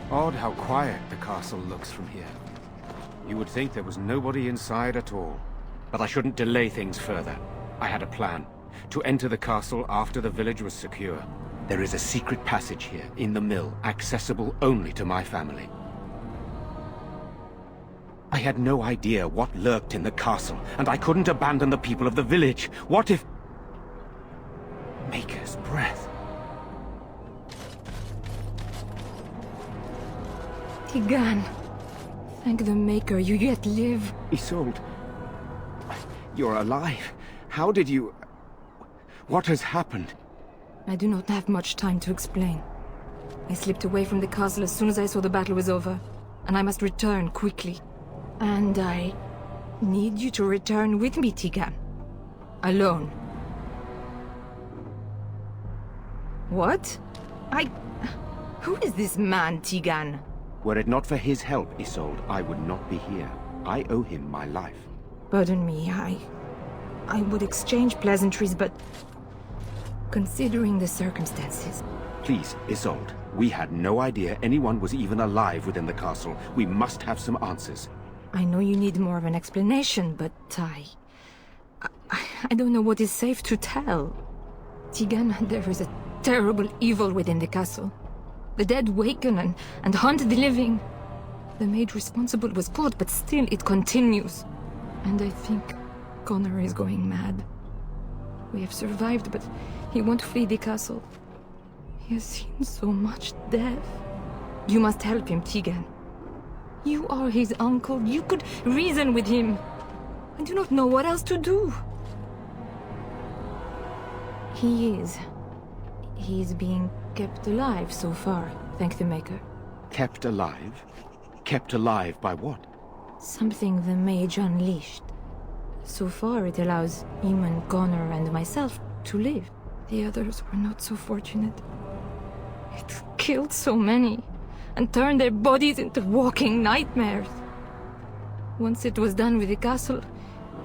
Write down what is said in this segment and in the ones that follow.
Odd how quiet the castle looks from here. You would think there was nobody inside at all. But I shouldn't delay things further. I had a plan. To enter the castle after the village was secure. There is a secret passage here, in the mill, accessible only to my family. I had no idea what lurked in the castle, and I couldn't abandon the people of the village. What if... Maker's breath. Teagan, thank the Maker, you yet live. Isolde, you're alive. How did you... What has happened? I do not have much time to explain. I slipped away from the castle as soon as I saw the battle was over, and I must return quickly. And I need you to return with me, Teagan. Alone. What? Who is this man, Teagan? Were it not for his help, Isolde, I would not be here. I owe him my life. Pardon me, I would exchange pleasantries, but... considering the circumstances... Please, Isolde, we had no idea anyone was even alive within the castle. We must have some answers. I know you need more of an explanation, but I don't know what is safe to tell. Teagan, there is a terrible evil within the castle. The dead waken and haunt the living. The mage responsible was caught, but still it continues. And I think Connor is going mad. We have survived, but he won't flee the castle. He has seen so much death. You must help him, Teagan. You are his uncle. You could reason with him. I do not know what else to do. He is being kept alive so far, thank the Maker. Kept alive? Kept alive by what? Something the mage unleashed. So far it allows Eamon, Connor and myself to live. The others were not so fortunate. It killed so many, and turned their bodies into walking nightmares. Once it was done with the castle,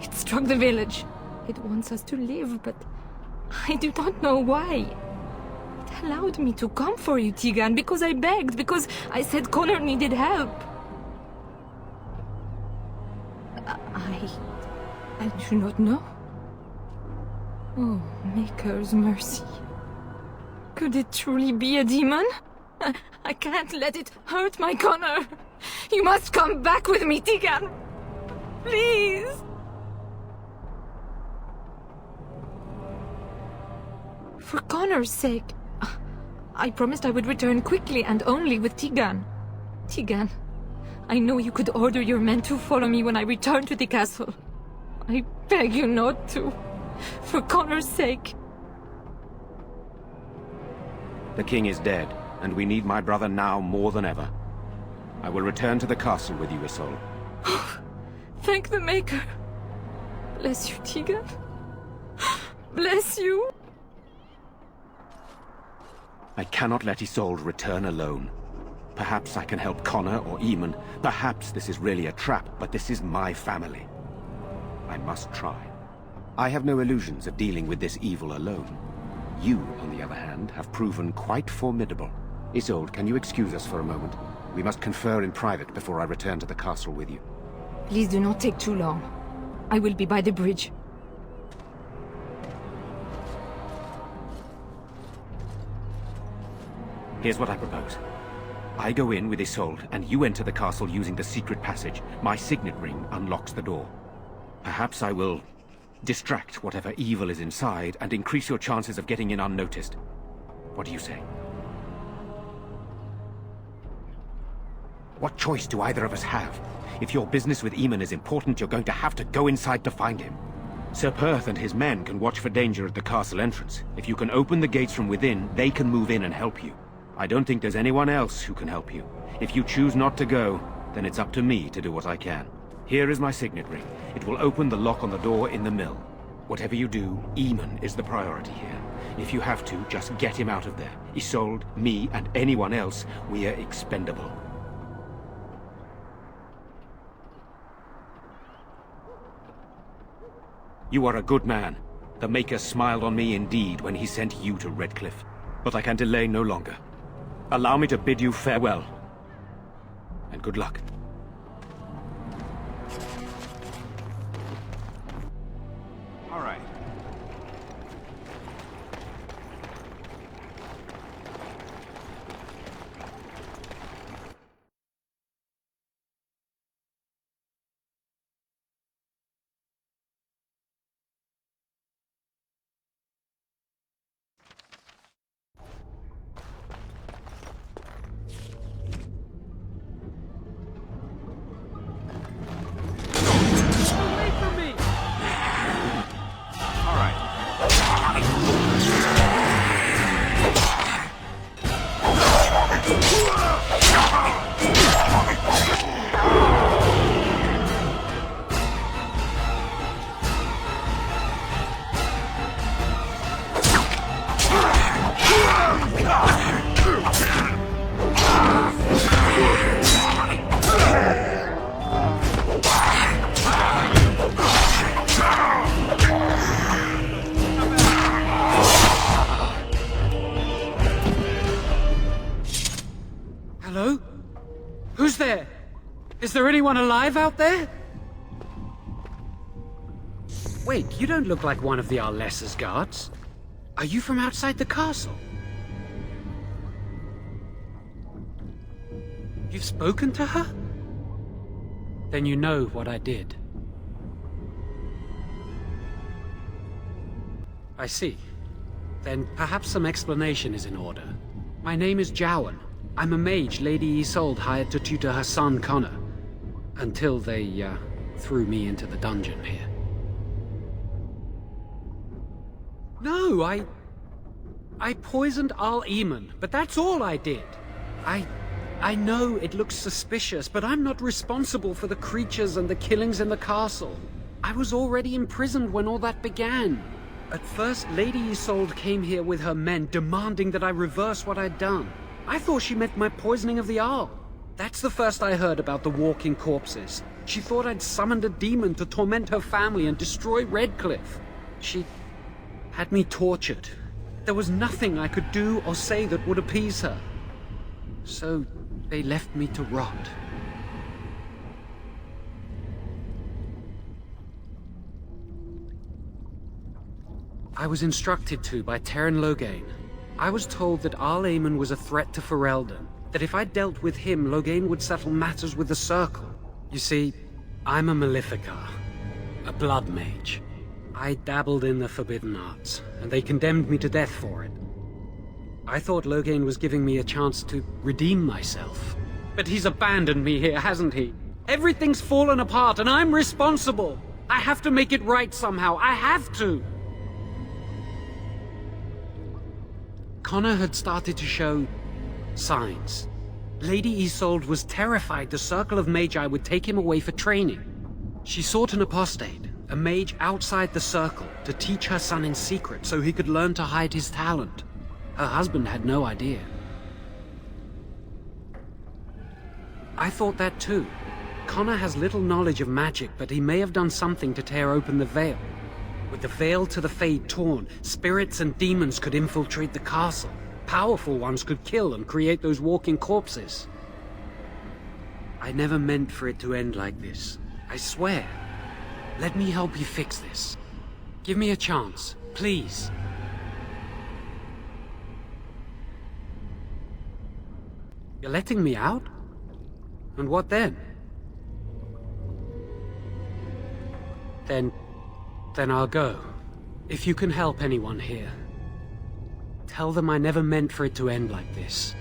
it struck the village. It wants us to live, but I do not know why. It allowed me to come for you, Teagan, because I begged, because I said Connor needed help. I do not know. Oh, Maker's mercy. Could it truly be a demon? I can't let it hurt my Connor. You must come back with me, Teagan. Please. For Connor's sake. I promised I would return quickly and only with Teagan. Teagan, I know you could order your men to follow me when I return to the castle. I beg you not to. For Connor's sake. The king is dead, and we need my brother now more than ever. I will return to the castle with you, Isolde. Thank the Maker. Bless you, Teagan. Bless you. I cannot let Isolde return alone. Perhaps I can help Connor or Eamon. Perhaps this is really a trap, but this is my family. I must try. I have no illusions of dealing with this evil alone. You, on the other hand, have proven quite formidable. Isolde, can you excuse us for a moment? We must confer in private before I return to the castle with you. Please do not take too long. I will be by the bridge. Here's what I propose. I go in with Isolde, and you enter the castle using the secret passage. My signet ring unlocks the door. Perhaps I will distract whatever evil is inside and increase your chances of getting in unnoticed. What do you say? What choice do either of us have? If your business with Eamon is important, you're going to have to go inside to find him. Sir Perth and his men can watch for danger at the castle entrance. If you can open the gates from within, they can move in and help you. I don't think there's anyone else who can help you. If you choose not to go, then it's up to me to do what I can. Here is my signet ring. It will open the lock on the door in the mill. Whatever you do, Eamon is the priority here. If you have to, just get him out of there. Isolde, me, and anyone else, we are expendable. You are a good man. The Maker smiled on me indeed when he sent you to Redcliffe. But I can delay no longer. Allow me to bid you farewell. and good luck. All right. Hello? Who's there? Is there anyone alive out there? Wait, you don't look like one of the Arlessa's guards. Are you from outside the castle? You've spoken to her? Then you know what I did. I see. Then perhaps some explanation is in order. My name is Jowan. I'm a mage Lady Isolde hired to tutor her son Connor. Until they, threw me into the dungeon here. No, I poisoned Al Eamon, but that's all I did. I know it looks suspicious, but I'm not responsible for the creatures and the killings in the castle. I was already imprisoned when all that began. At first, Lady Isolde came here with her men, demanding that I reverse what I'd done. I thought she meant my poisoning of the Arl. That's the first I heard about the walking corpses. She thought I'd summoned a demon to torment her family and destroy Redcliffe. She had me tortured. There was nothing I could do or say that would appease her. So they left me to rot. I was instructed to by Teagan Logain. I was told that Al Eamon was a threat to Ferelden, that if I dealt with him, Logain would settle matters with the Circle. You see, I'm a Maleficar, a blood mage. I dabbled in the forbidden arts, and they condemned me to death for it. I thought Logain was giving me a chance to redeem myself. But he's abandoned me here, hasn't he? Everything's fallen apart, and I'm responsible! I have to make it right somehow, I have to! Connor had started to show signs. Lady Isolde was terrified the Circle of Magi would take him away for training. She sought an apostate, a mage outside the Circle, to teach her son in secret so he could learn to hide his talent. Her husband had no idea. I thought that too. Connor has little knowledge of magic, but he may have done something to tear open the veil. With the veil to the Fade torn, spirits and demons could infiltrate the castle. Powerful ones could kill and create those walking corpses. I never meant for it to end like this. I swear. Let me help you fix this. Give me a chance, please. You're letting me out? And what then? Then I'll go. If you can help anyone here, tell them I never meant for it to end like this.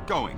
going.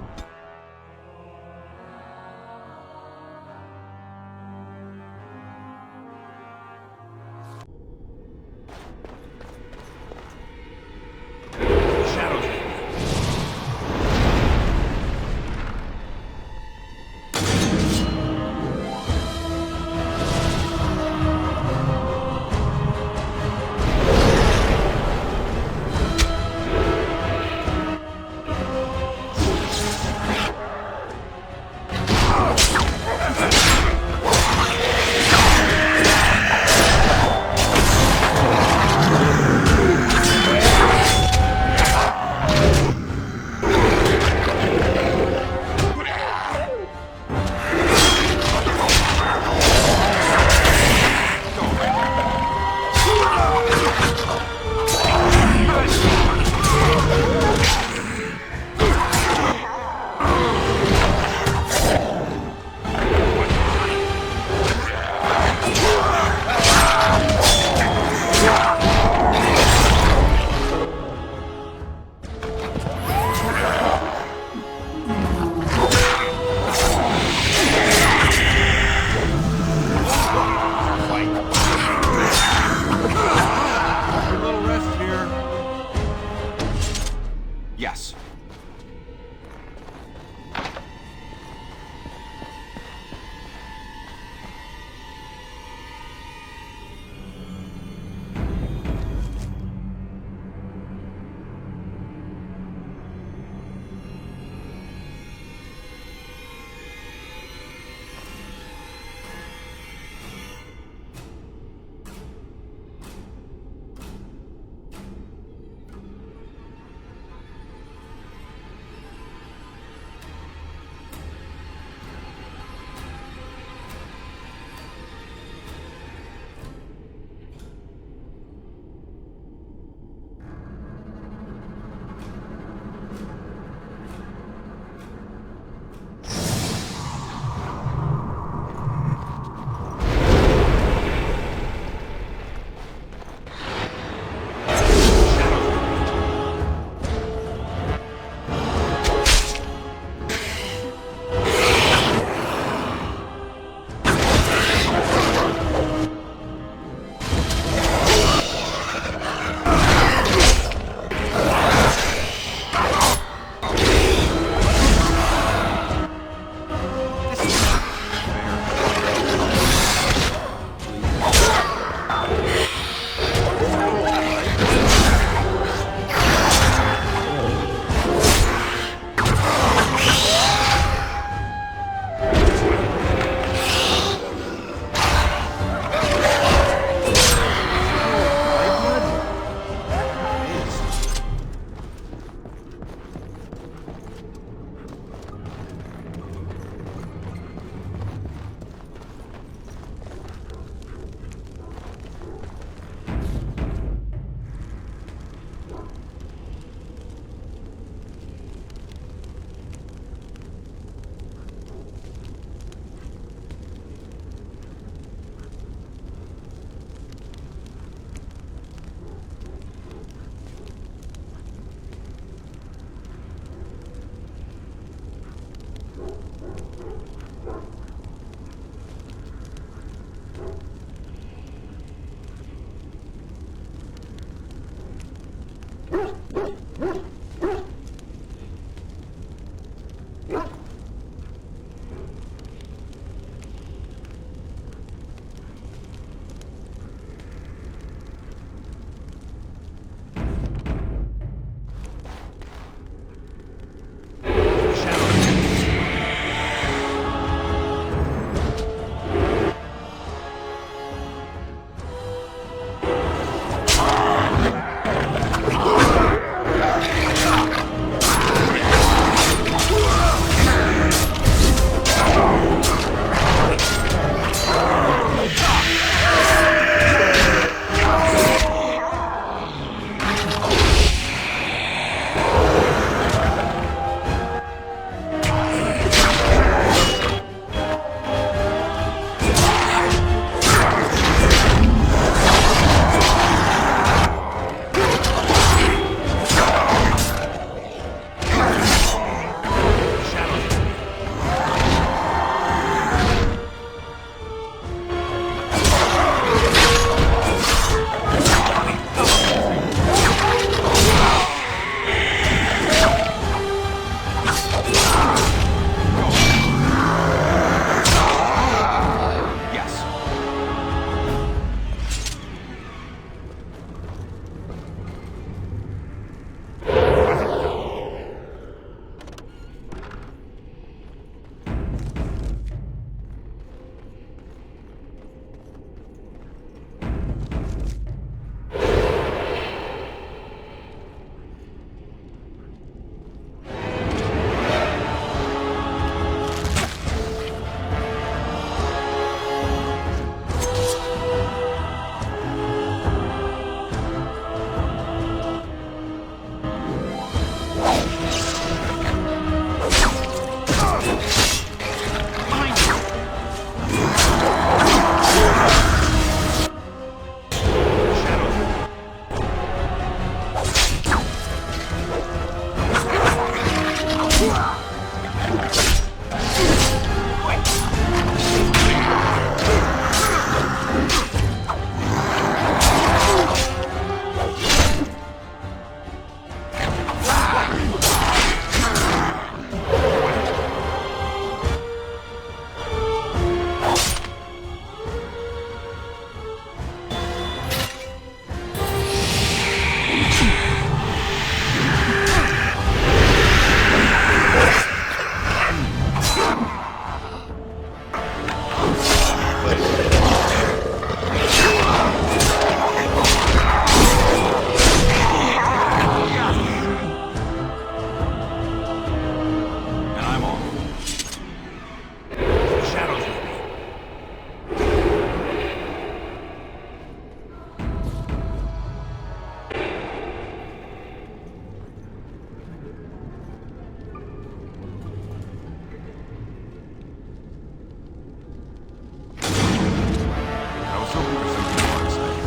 was hoping for something more exciting.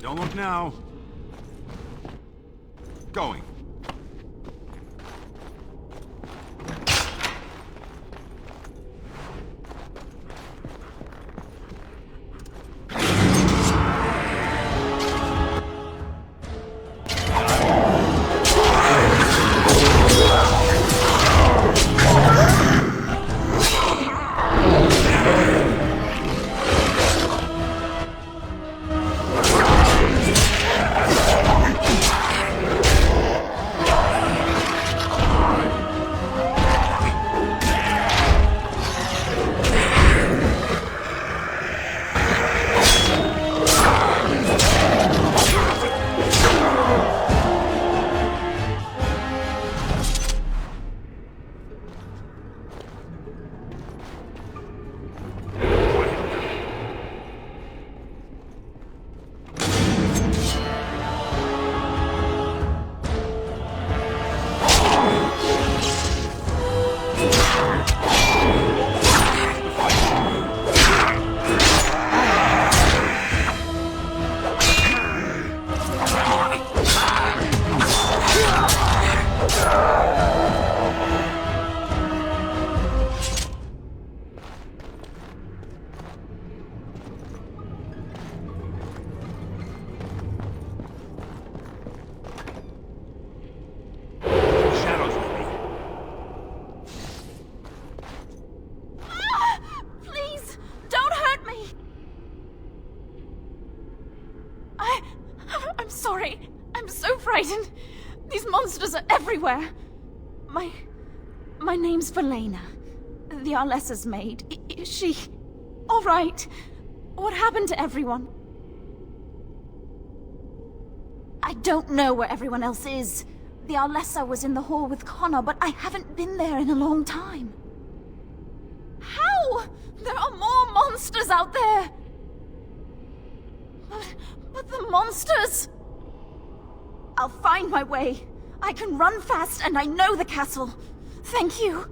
Don't look now. Going. I'm sorry. I'm so frightened. These monsters are everywhere. My name's Valena. The Arlessa's maid. Is she... all right? What happened to everyone? I don't know where everyone else is. The Arlessa was in the hall with Connor, but I haven't been there in a long time. How? There are more monsters out there! But the monsters... I'll find my way. I can run fast and I know the castle. Thank you.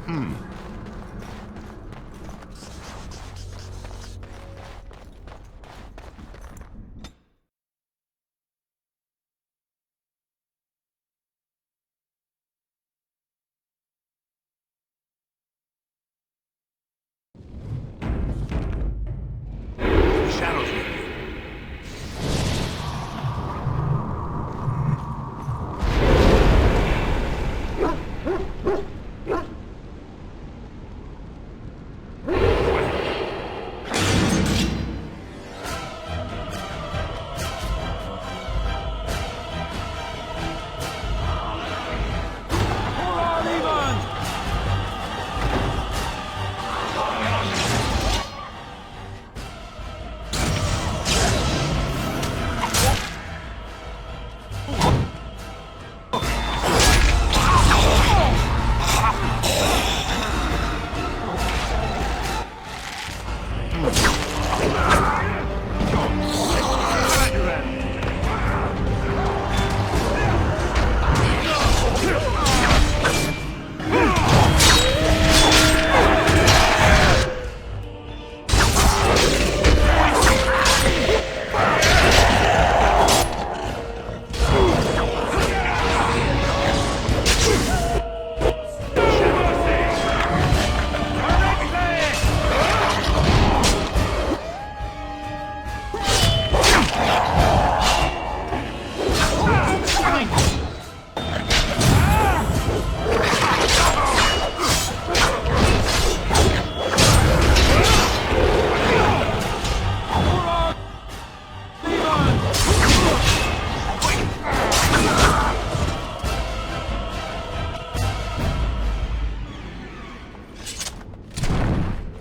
The shadows with you.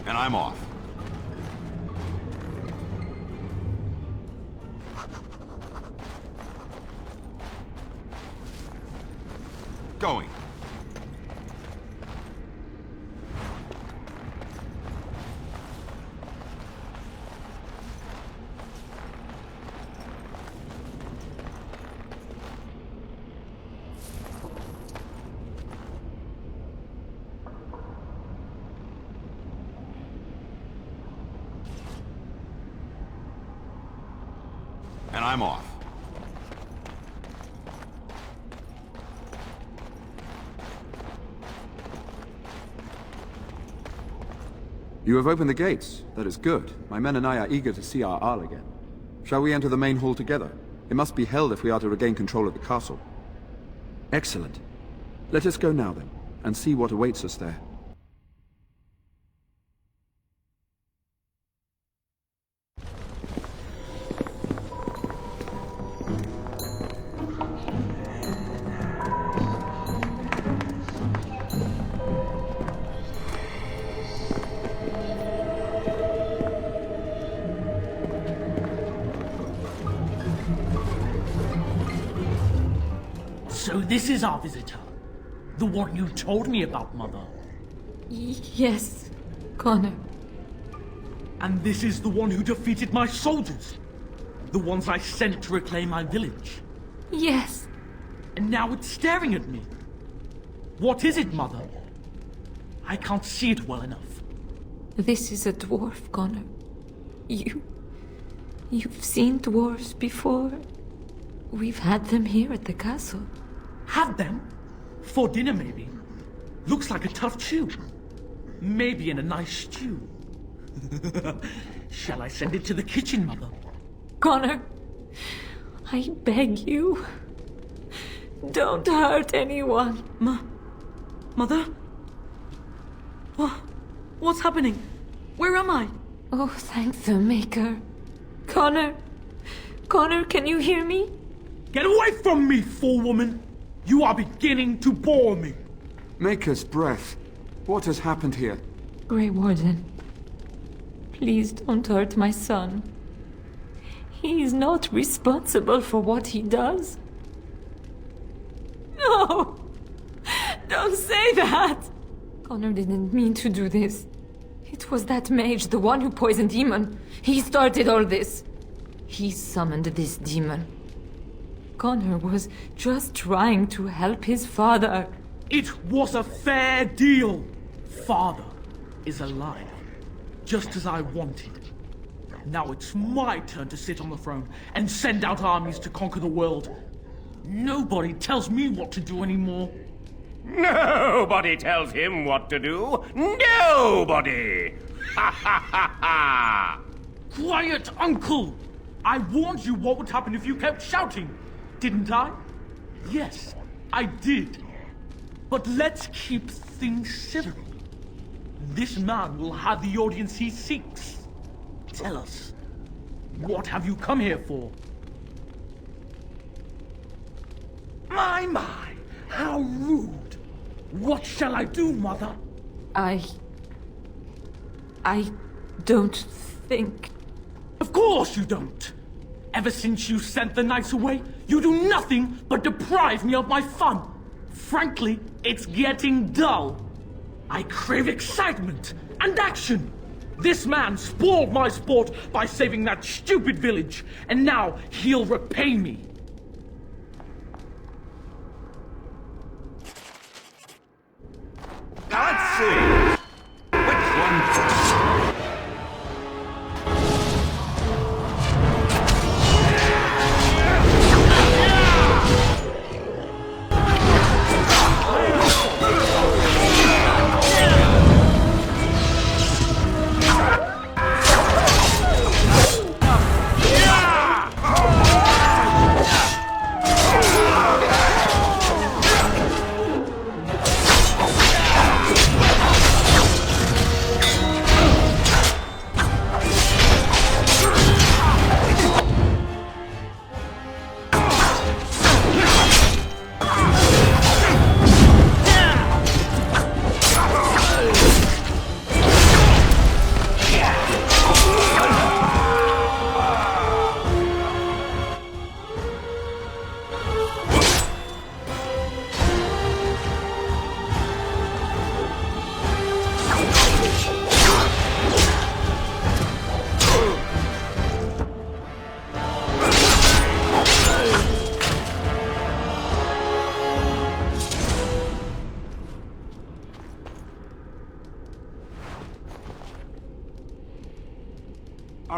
And I'm off. Going. And I'm off. You have opened the gates. That is good. My men and I are eager to see our Arl again. Shall we enter the main hall together? It must be held if we are to regain control of the castle. Excellent. Let us go now then, and see what awaits us there. So this is our visitor. The one you told me about, Mother. Yes, Connor. And this is the one who defeated my soldiers. The ones I sent to reclaim my village. Yes. And now it's staring at me. What is it, Mother? I can't see it well enough. This is a dwarf, Connor. You've seen dwarves before. We've had them here at the castle. Had them? For dinner, maybe. Looks like a tough chew. Maybe in a nice stew. Shall I send it to the kitchen, Mother? Connor, I beg you. Don't hurt anyone. Mother? What's happening? Where am I? Oh, thank the Maker. Connor, can you hear me? Get away from me, fool woman! You are beginning to bore me. Maker's breath. What has happened here? Grey Warden, please don't hurt my son. He is not responsible for what he does. No! Don't say that! Connor didn't mean to do this. It was that mage, the one who poisoned Demon. He started all this. He summoned this demon. Connor was just trying to help his father. It was a fair deal. father is alive, just as I wanted. Now it's my turn to sit on the throne and send out armies to conquer the world. Nobody tells me what to do anymore. Nobody tells him what to do. Nobody! Ha ha ha ha! Quiet, Uncle! I warned you what would happen if you kept shouting, didn't I? Yes, I did. But let's keep things civil. This man will have the audience he seeks. Tell us, what have you come here for? My, how rude! What shall I do, Mother? I don't think... Of course you don't! Ever since you sent the knights away, you do nothing but deprive me of my fun. Frankly, it's getting dull. I crave excitement and action. This man spoiled my sport by saving that stupid village, and now he'll repay me. Now let's see. Which one first?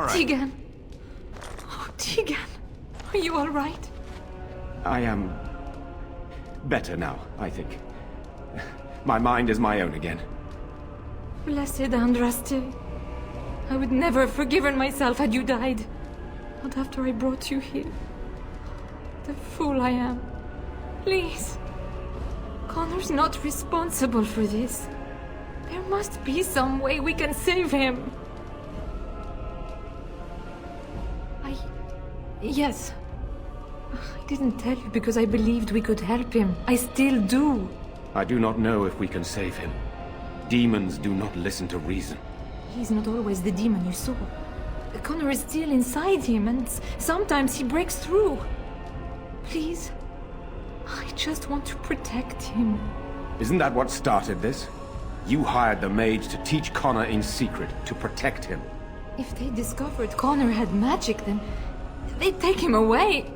Teagan! Oh, Teagan! Are you all right? I am... better now, I think. My mind is my own again. Blessed Andraste. I would never have forgiven myself had you died. Not after I brought you here. The fool I am. Please. Connor's not responsible for this. There must be some way we can save him. Yes. I didn't tell you because I believed we could help him. I still do. I do not know if we can save him. Demons do not listen to reason. He's not always the demon you saw. Connor is still inside him, and sometimes he breaks through. Please. I just want to protect him. Isn't that what started this? You hired the mage to teach Connor in secret, to protect him. If they discovered Connor had magic, then they'd take him away.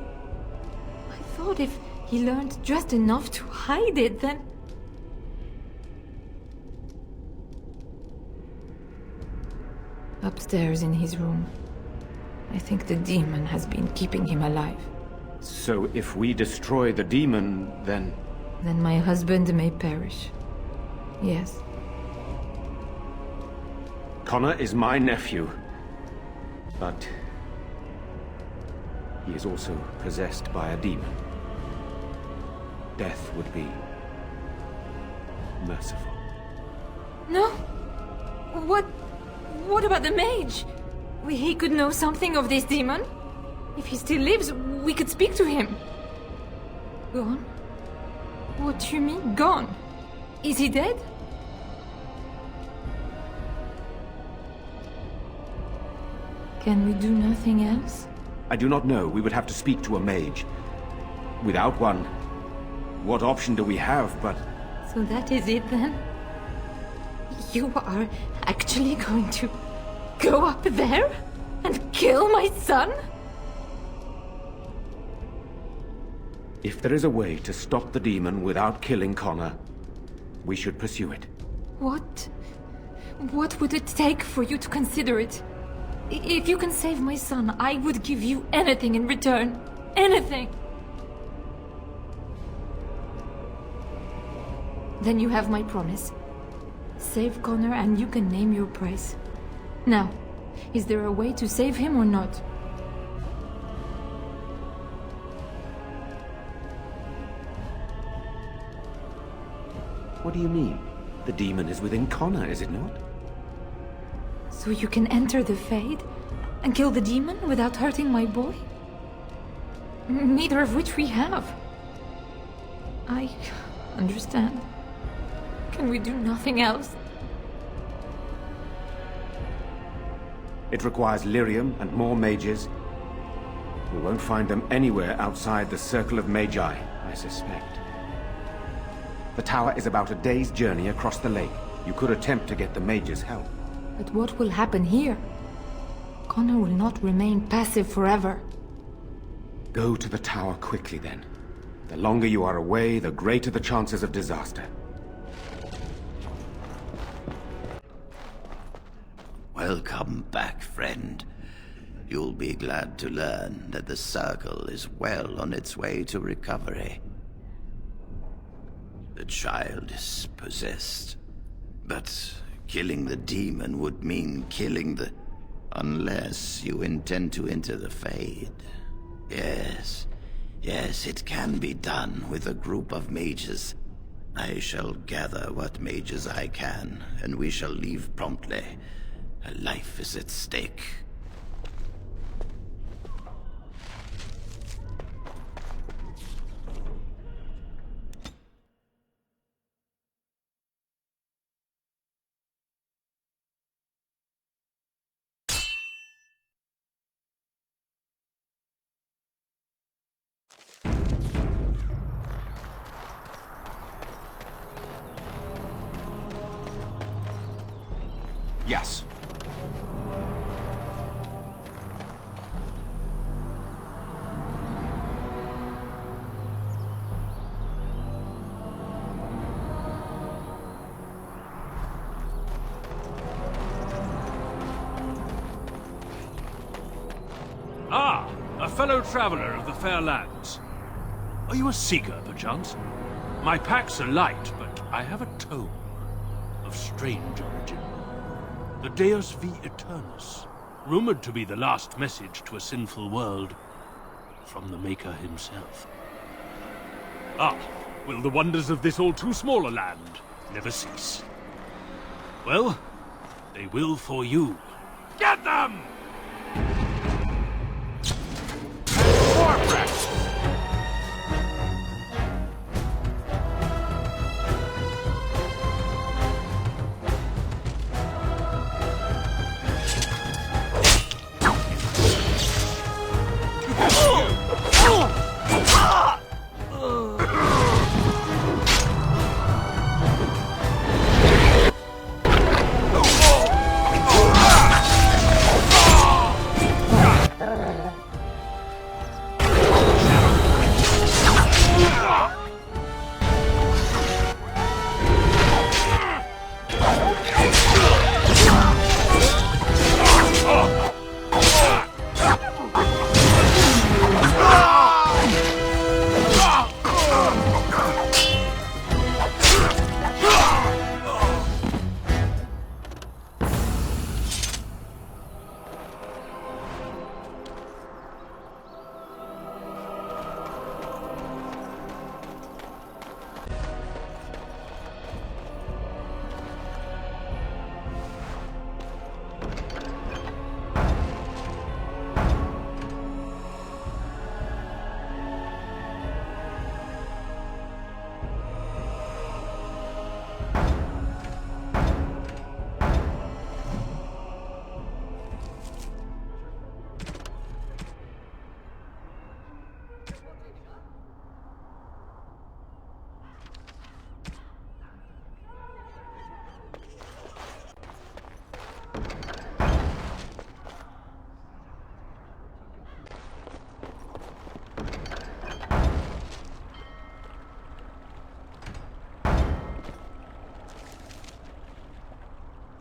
I thought if he learned just enough to hide it, then... Upstairs in his room. I think the demon has been keeping him alive. So if we destroy the demon, then... Then my husband may perish. Yes. Connor is my nephew. But... he is also possessed by a demon. Death would be... merciful. No? What about the mage? He could know something of this demon. If he still lives, we could speak to him. Gone? What do you mean, gone? Is he dead? Can we do nothing else? I do not know. We would have to speak to a mage. Without one, what option do we have but... So that is it then? You are actually going to go up there and kill my son? If there is a way to stop the demon without killing Connor, we should pursue it. What would it take for you to consider it? If you can save my son, I would give you anything in return. Anything! Then you have my promise. Save Connor and you can name your price. Now, is there a way to save him or not? What do you mean? The demon is within Connor, is it not? So you can enter the Fade and kill the demon without hurting my boy? Neither of which we have. I understand. Can we do nothing else? It requires lyrium and more mages. We won't find them anywhere outside the Circle of Magi, I suspect. The tower is about a day's journey across the lake. You could attempt to get the mages' help. But what will happen here? Connor will not remain passive forever. Go to the tower quickly, then. The longer you are away, the greater the chances of disaster. Welcome back, friend. You'll be glad to learn that the Circle is well on its way to recovery. The child is possessed, but killing the demon would mean killing the... unless you intend to enter the Fade. Yes, it can be done with a group of mages. I shall gather what mages I can, and we shall leave promptly. A life is at stake. Yes. Ah, a fellow traveler of the fair lands. Are you a seeker, perchance? My packs are light, but I have a tome of strange origin. The Deus V Eternus, rumored to be the last message to a sinful world from the Maker himself. Ah, will the wonders of this all-too-small a land never cease? Well, they will for you. Get them! War practice!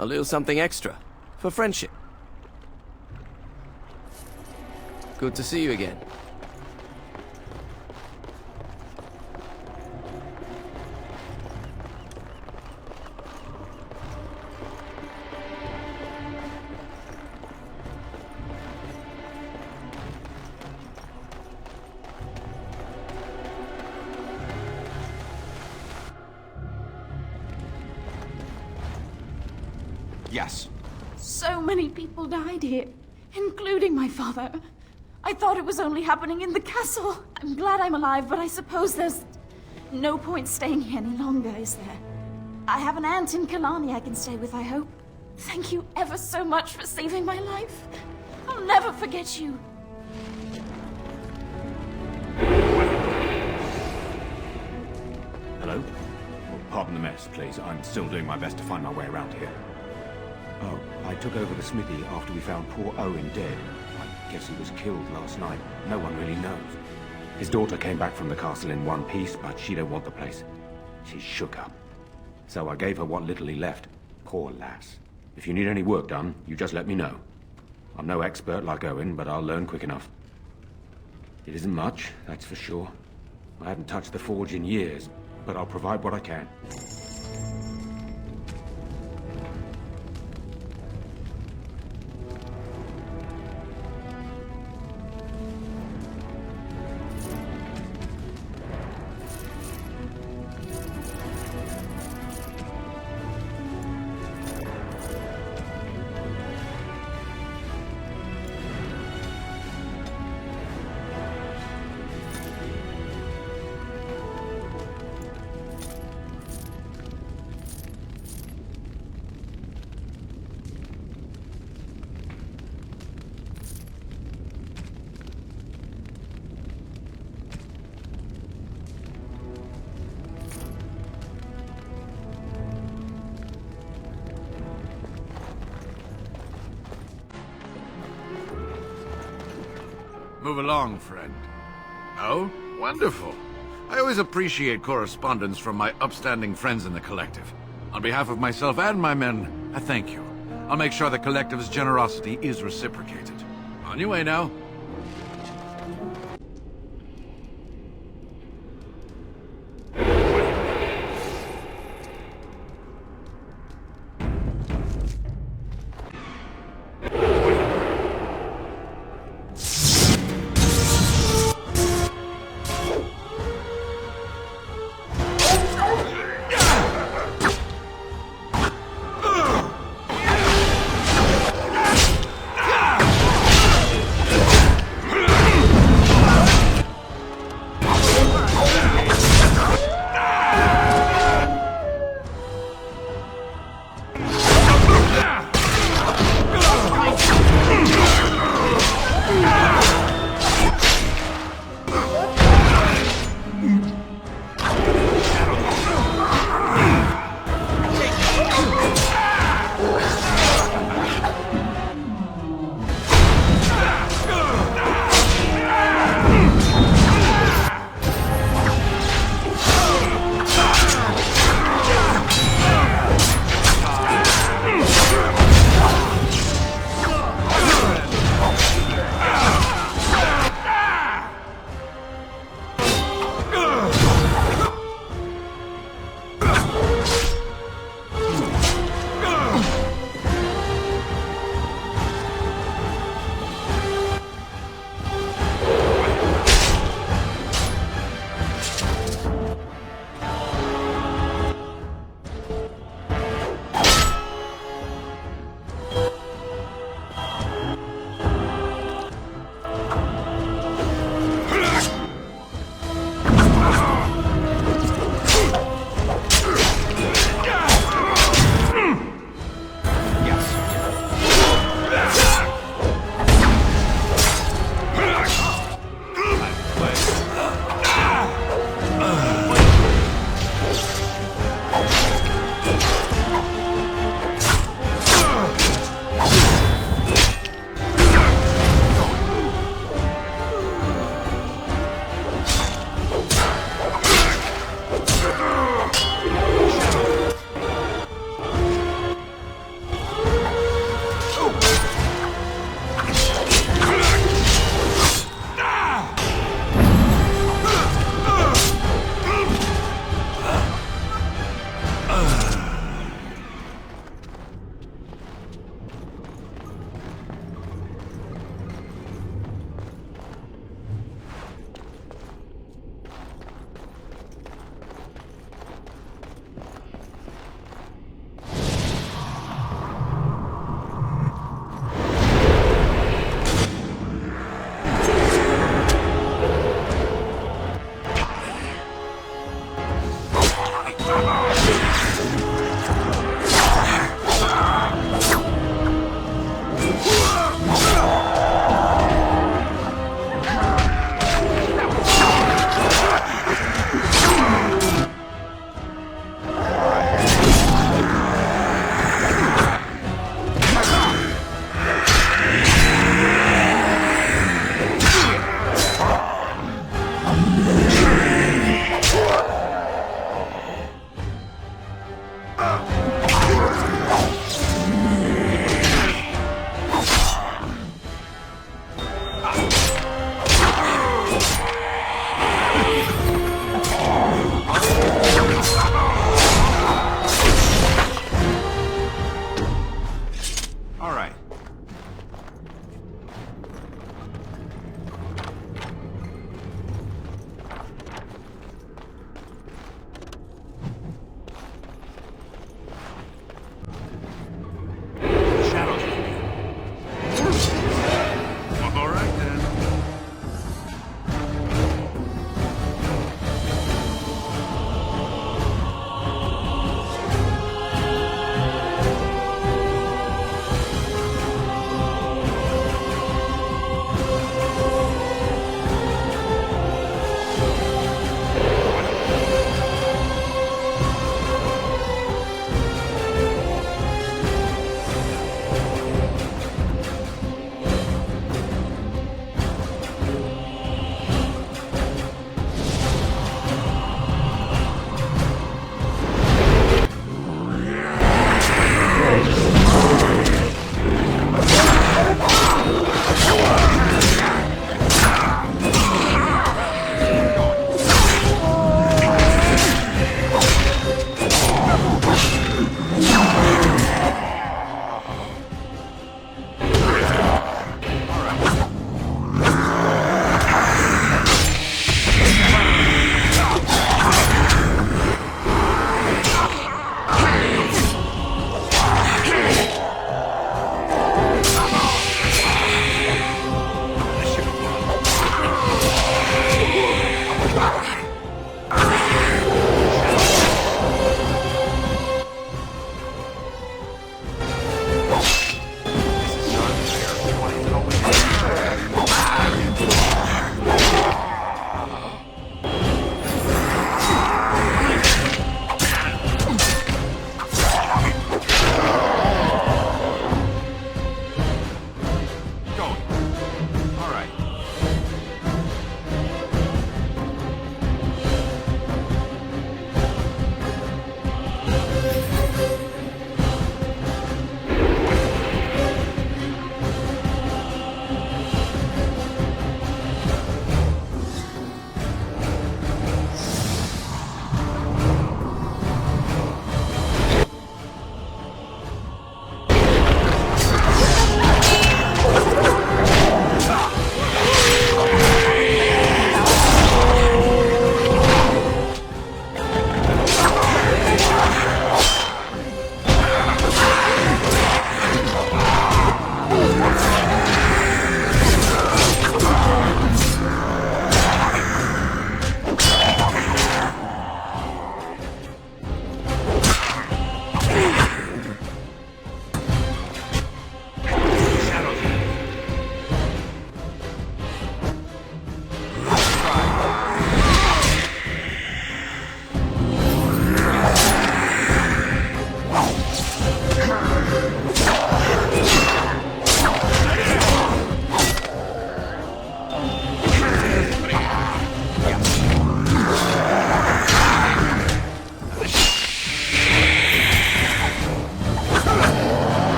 A little something extra. For friendship. Good to see you again. Yes. So many people died here, including my father. I thought it was only happening in the castle. I'm glad I'm alive, but I suppose there's no point staying here any longer, is there? I have an aunt in Kalani I can stay with, I hope. Thank you ever so much for saving my life. I'll never forget you. Hello? Oh, pardon the mess, please. I'm still doing my best to find my way around here. Oh, I took over the smithy after we found poor Owen dead. I guess he was killed last night. No one really knows. His daughter came back from the castle in one piece, but she don't want the place. She's shook up. So I gave her what little he left. Poor lass. If you need any work done, you just let me know. I'm no expert like Owen, but I'll learn quick enough. It isn't much, that's for sure. I haven't touched the forge in years, but I'll provide what I can. Move along, friend. Oh, wonderful. I always appreciate correspondence from my upstanding friends in the Collective. On behalf of myself and my men, I thank you. I'll make sure the Collective's generosity is reciprocated. On your way now.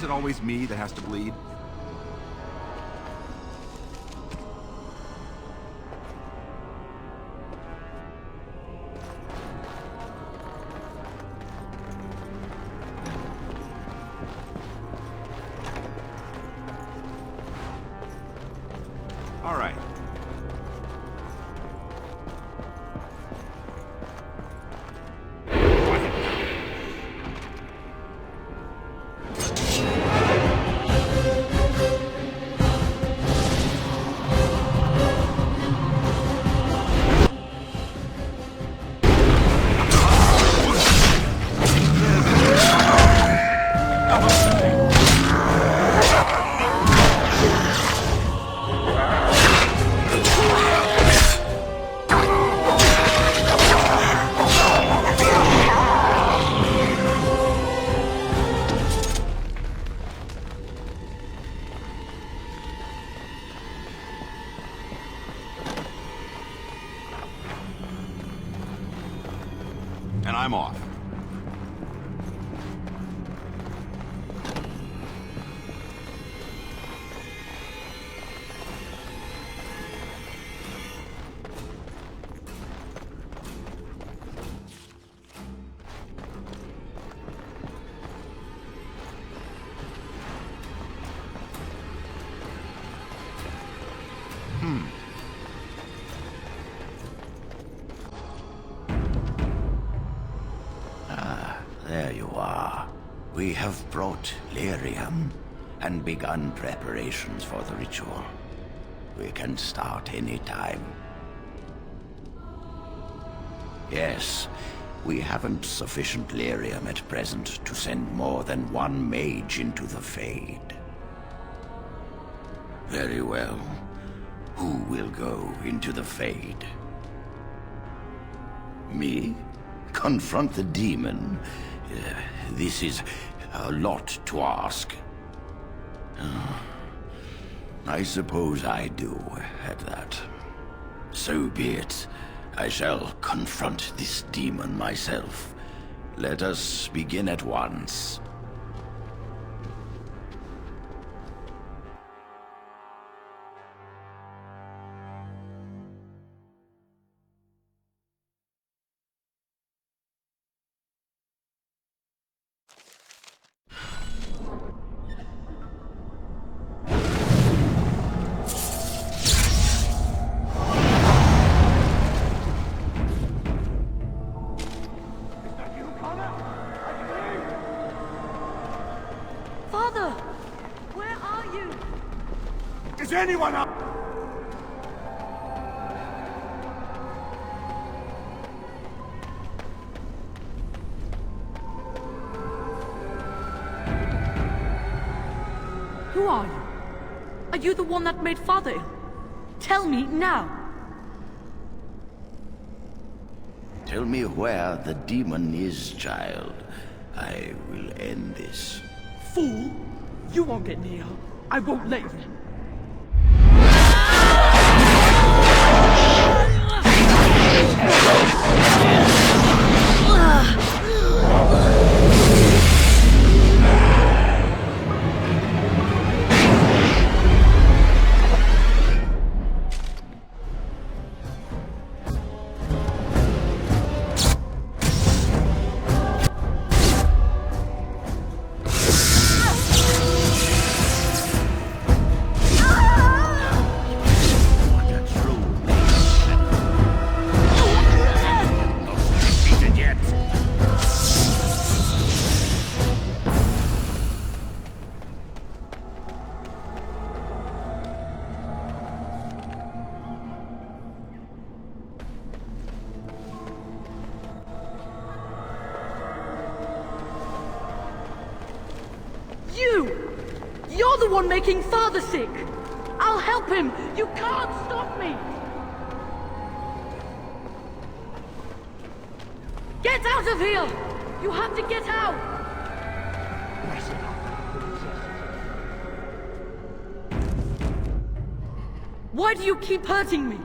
Always me that has to bleed? All right. And I'm off. There you are. We have brought lyrium and begun preparations for the ritual. We can start any time. Yes, we haven't sufficient lyrium at present to send more than one mage into the Fade. Very well. Who will go into the Fade? Me? Confront the demon? This is a lot to ask. I suppose I do at that. So be it. I shall confront this demon myself. Let us begin at once. Anyone up? Who are you? Are you the one that made Father ill? Tell me now! Tell me where the demon is, child. I will end this. Fool! You won't get near her. I won't let you. the one making Father sick. I'll help him. You can't stop me. Get out of here! You have to get out! Why do you keep hurting me?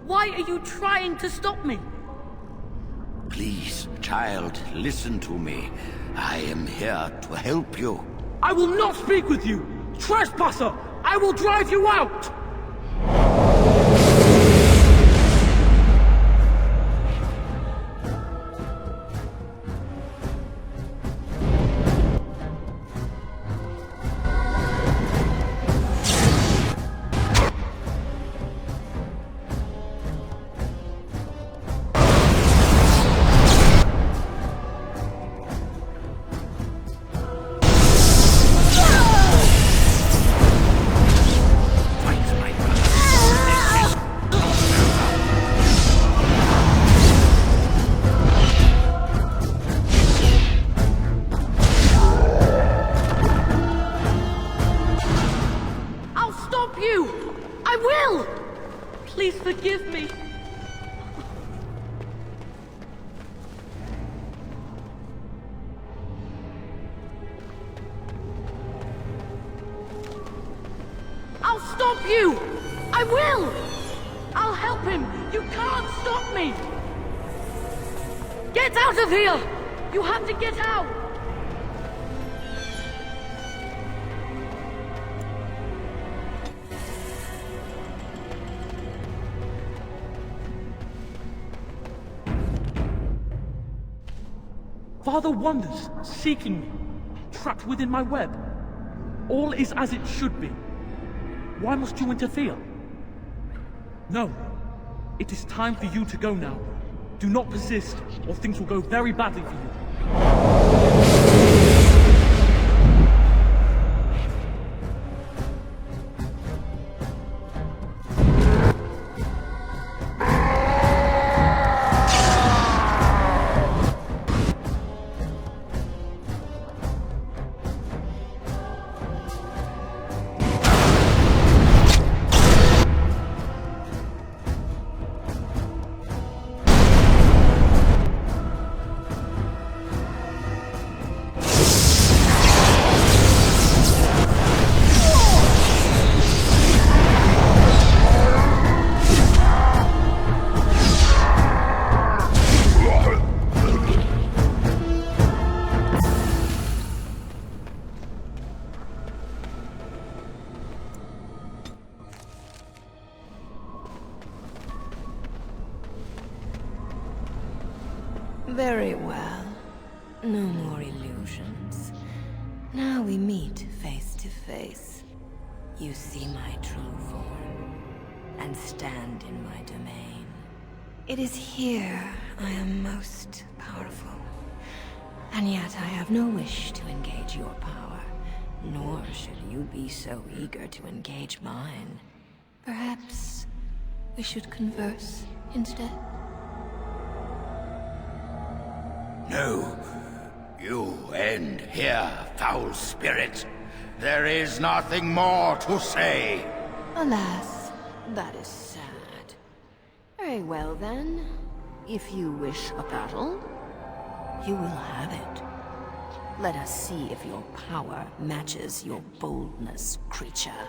Why are you trying to stop me? Please, child, listen to me. I am here to help you. I will not speak with you! Trespasser! I will drive you out! Forgive me. I'll stop you! I will! I'll help him! You can't stop me! Get out of here! You have to get out! Father wanders, seeking me, trapped within my web. All is as it should be. Why must you interfere? No. It is time for you to go now. Do not persist, or things will go very badly for you. Very well. No more illusions. Now we meet face to face. You see my true form, and stand in my domain. It is here I am most powerful. And yet I have no wish to engage your power, nor should you be so eager to engage mine. Perhaps we should converse instead? No. You end here, foul spirit. There is nothing more to say. Alas, that is sad. Very well then. If you wish a battle, you will have it. Let us see if your power matches your boldness, creature.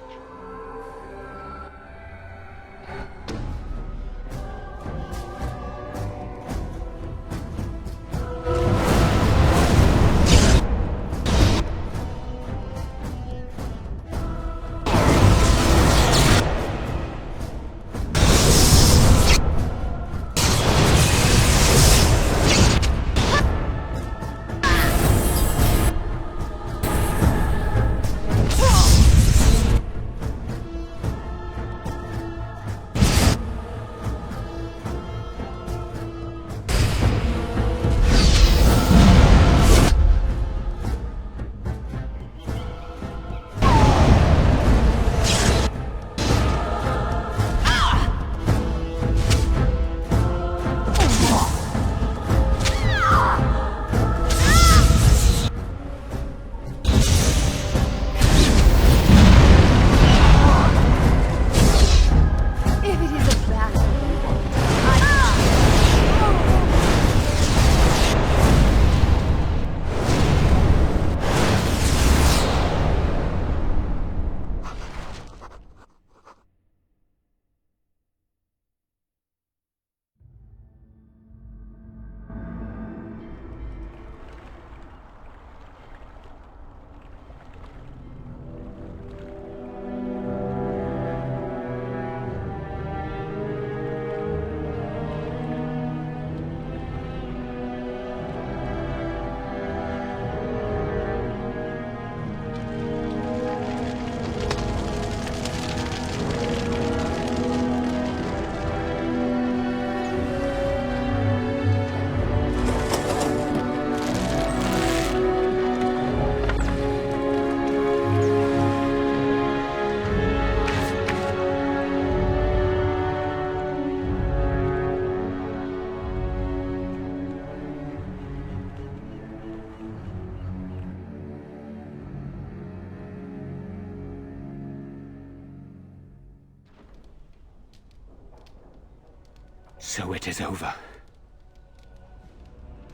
So it is over.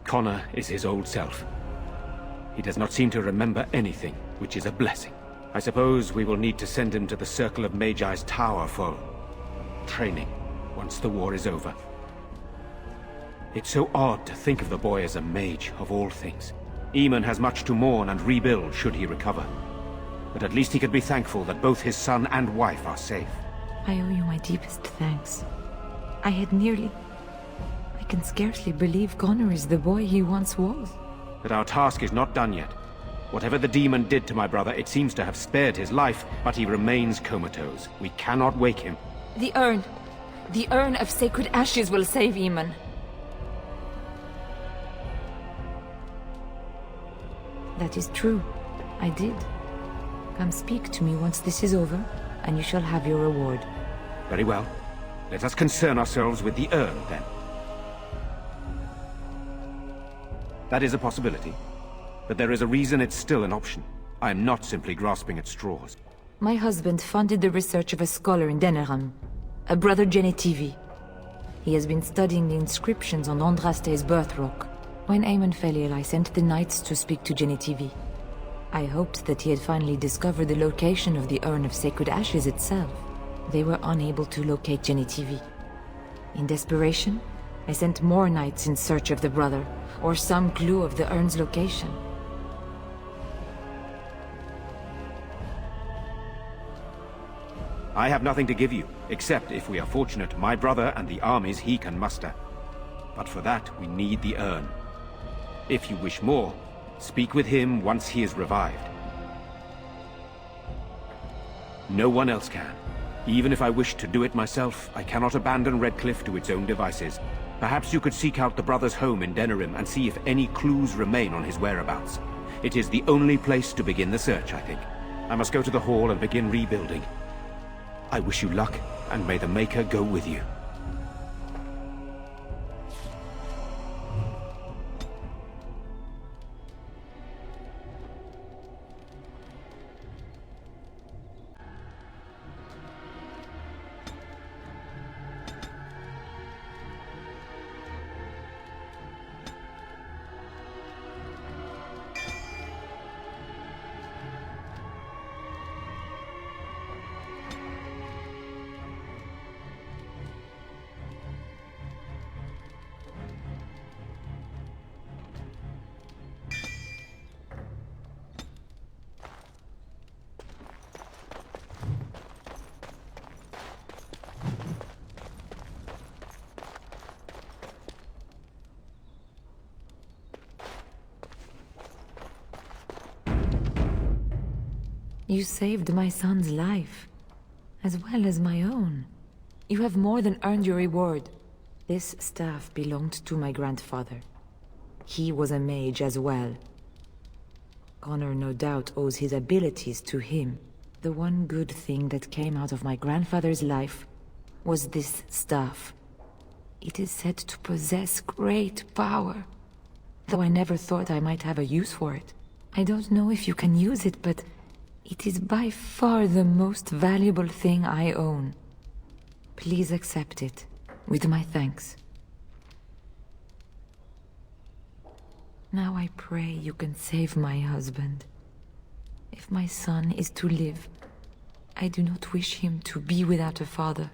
Connor is his old self. He does not seem to remember anything, which is a blessing. I suppose we will need to send him to the Circle of Magi's tower for training, once the war is over. It's so odd to think of the boy as a mage, of all things. Eamon has much to mourn and rebuild should he recover. But at least he could be thankful that both his son and wife are safe. I owe you my deepest thanks. I can scarcely believe Connor is the boy he once was. But our task is not done yet. Whatever the demon did to my brother, it seems to have spared his life, but he remains comatose. We cannot wake him. The urn. The urn of sacred ashes will save Eamon. That is true. I did. Come speak to me once this is over, and you shall have your reward. Very well. Let us concern ourselves with the urn, then. That is a possibility. But there is a reason it's still an option. I am not simply grasping at straws. My husband funded the research of a scholar in Denerim, a brother Genetivi. He has been studying the inscriptions on Andraste's birth rock. When Eamon fell ill, I sent the knights to speak to Genetivi. I hoped that he had finally discovered the location of the urn of sacred ashes itself. They were unable to locate Genetivi. In desperation, I sent more knights in search of the brother, or some clue of the urn's location. I have nothing to give you, except, if we are fortunate, my brother and the armies he can muster. But for that, we need the urn. If you wish more, speak with him once he is revived. No one else can. Even if I wished to do it myself, I cannot abandon Redcliffe to its own devices. Perhaps you could seek out the brother's home in Denerim and see if any clues remain on his whereabouts. It is the only place to begin the search, I think. I must go to the hall and begin rebuilding. I wish you luck, and may the Maker go with you. You saved my son's life, as well as my own. You have more than earned your reward. This staff belonged to my grandfather. He was a mage as well. Connor no doubt owes his abilities to him. The one good thing that came out of my grandfather's life was this staff. It is said to possess great power, though I never thought I might have a use for it. I don't know if you can use it, but it is by far the most valuable thing I own. Please accept it, with my thanks. Now I pray you can save my husband. If my son is to live, I do not wish him to be without a father.